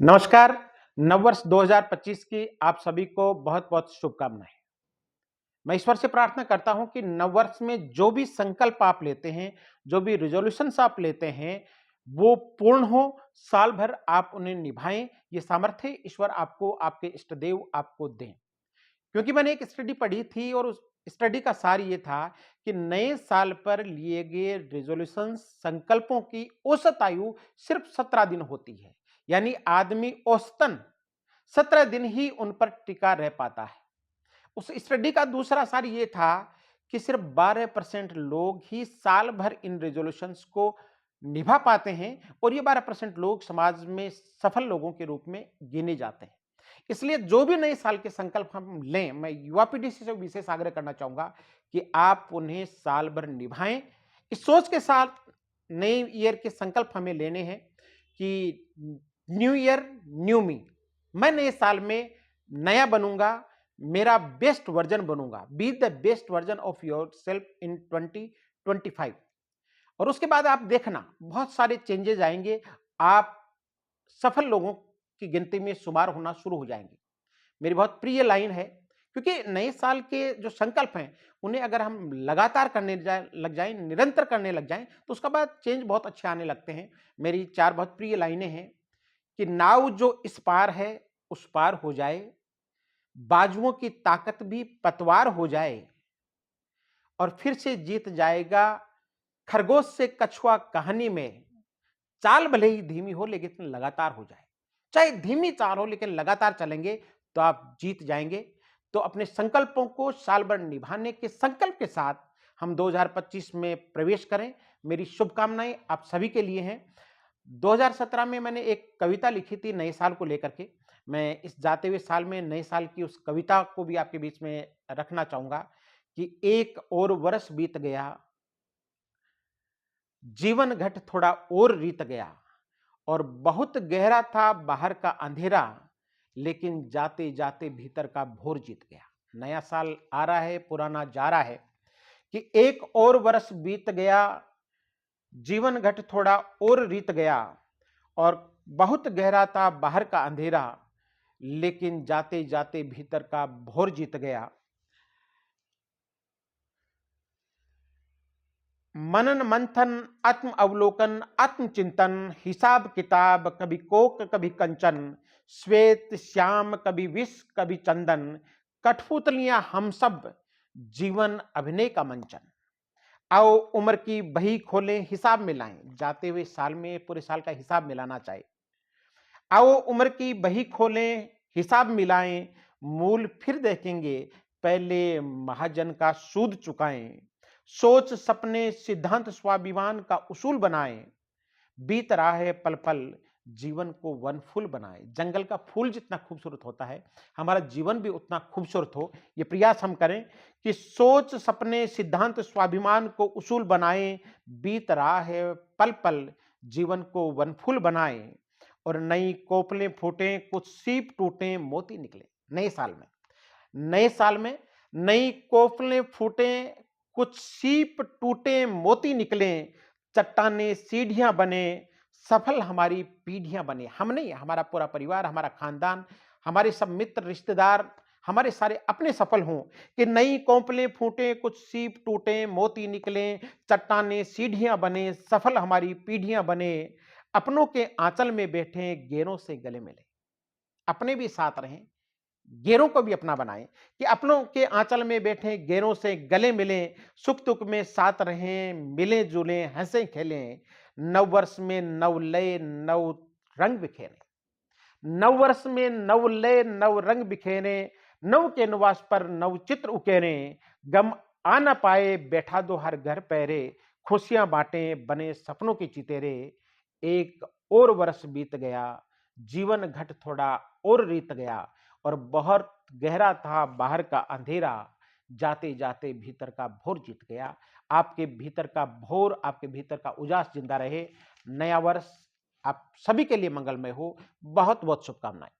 नमस्कार। नववर्ष 2025 की आप सभी को बहुत-बहुत शुभकामनाएँ। मैं ईश्वर से प्रार्थना करता हूँ कि नववर्ष में जो भी संकल्प आप लेते हैं, जो भी रिज़ॉल्यूशंस आप लेते हैं, वो पूर्ण हो, साल भर आप उन्हें निभाएँ, ये सामर्थ्य ईश्वर आपको, आपके इष्टदेव आपको दें। क्योंकि मैंने एक स्टडी पढ़ी थी और उस स्टडी का सार ये था कि नए साल पर लिए गए रिज़ॉल्यूशंस संकल्पों की औसत आयु सिर्फ 17 दिन होती है। यानी आदमी औसतन 17 दिन ही उन पर टिका रह पाता है। उस स्टडी का दूसरा सार ये था कि सिर्फ 12% लोग ही साल भर इन रिज़ॉल्यूशंस को निभा पाते हैं और ये 12% लोग समाज में सफल लोगों के रूप में गिने जाते हैं। इसलिए जो भी नए साल के संकल्प हम लें, मैं युवा पीढ़ी से विशेष आग्रह करना चाहूँगा कि आप उन्हें साल भर निभाएँ। इस सोच के साथ नए ईयर के संकल्प हमें लेने हैं कि न्यू ईयर न्यू मी। मैं नए साल में नया बनूँगा, मेरा बेस्ट वर्ज़न बनूँगा। Be the best version of yourself in 2025। और उसके बाद आप देखना बहुत सारे चेंजेज़ आएँगे। आप सफल लोगों की गिनती में शुमार होना शुरू हो जाएँगे। मेरी बहुत प्रिय लाइन है, क्योंकि नए साल के जो संकल्प हैं, उन्हें अगर हम लगातार करने लग जाएँ, निरंतर करने लग जाएँ, तो उसके बाद चेंज बहुत अच्छे आने लगते हैं। मेरी 4 बहुत प्रिय लाइनें हैं कि नाव जो इस पार है, उस पार हो जाए, बाजुओं की ताकत भी पतवार हो जाए और फिर से जीत जाएगा खरगोश से कछुआ कहानी में। चाल भले ही धीमी हो लेकिन लगातार हो जाए। चाहे धीमी चाल हो लेकिन लगातार चलेंगे तो आप जीत जाएँगे। तो अपने संकल्पों को साल भर निभाने के संकल्प के साथ हम 2025 में प्रवेश करें। मेरी शुभकामनाएँ आप सभी के लिए हैं। 2017 में मैंने एक कविता लिखी थी नए साल को लेकर के। मैं इस जाते हुए साल में नए साल की उस कविता को भी आपके बीच में रखना चाहूँगा कि एक और वर्ष बीत गया, जीवन घट थोड़ा और रीत गया और बहुत गहरा था बाहर का अंधेरा, लेकिन जाते-जाते भीतर का भोर जीत गया। नया साल आ रहा है, पुराना जा रहा है कि एक और वर्ष बीत गया, जीवन घट थोड़ा और रीत गया और बहुत गहरा था बाहर का अंधेरा, लेकिन जाते-जाते भीतर का भोर जीत गया। मनन मंथन, आत्म अवलोकन, आत्मचिंतन, हिसाब किताब, कभी कोक कभी कंचन, श्वेत श्याम कभी विष कभी चंदन, कठपुतलियां हम सब, जीवन अभिनय का मंचन। आओ उम्र की बही खोलें, हिसाब मिलाएं। जाते हुए साल में पूरे साल का हिसाब मिलाना चाहिए। आओ उम्र की बही खोलें, हिसाब मिलाएं, मूल फिर देखेंगे, पहले महाजन का सूद चुकाएं। सोच सपने सिद्धांत स्वाभिमान का उसूल बनाएं। बीत रहा है पल पल, जीवन को वन फूल बनाए। जंगल का फूल जितना खूबसूरत होता है, हमारा जीवन भी उतना खूबसूरत हो, ये प्रयास हम करें कि सोच सपने सिद्धांत स्वाभिमान को उसूल बनाएं। बीत रहा है पल पल, जीवन को वन फूल बनाएं और नई कोपलें फूटें, कुछ सीप टूटें, मोती निकले। नए साल में नई कोपलें फूटें, कुछ सीप टूटे, मोती निकले, चट्टाने सीढ़ियां बने, सफल हमारी पीढ़ियां बने। हम नहीं, हमारा पूरा परिवार, हमारा खानदान, हमारे सब मित्र रिश्तेदार, हमारे सारे अपने सफल हों कि नई कोपलें फूटे, कुछ सीप टूटे, मोती निकले, चट्टाने सीढ़ियां बने, सफल हमारी पीढ़ियां बने, अपनों के आंचल में बैठे, गैरों से गले मिले। अपने भी साथ रहें, गैरों को भी अपना बनाएं कि अपनों के आंचल में बैठे, गैरों से गले मिलें, सुख दुख में साथ रहें, मिलें जुलें, हंसें खेलें। नव वर्ष में नव लय नव रंग बिखेरें। नव वर्ष में नव लय नव रंग बिखेरें, नव के निवास पर नव चित्र उकेरें। गम आ न पाए, बैठा दो हर घर पैरे, खुशियां बांटें, बने सपनों के चितेरे। एक और वर्ष बीत गया, जीवन घट थोड़ा और रीत गया और बहुत गहरा था बाहर का अंधेरा, जाते जाते भीतर का भोर जीत गया। आपके भीतर का भोर, आपके भीतर का उजास जिंदा रहे। नया वर्ष आप सभी के लिए मंगलमय हो। बहुत बहुत शुभकामनाएं।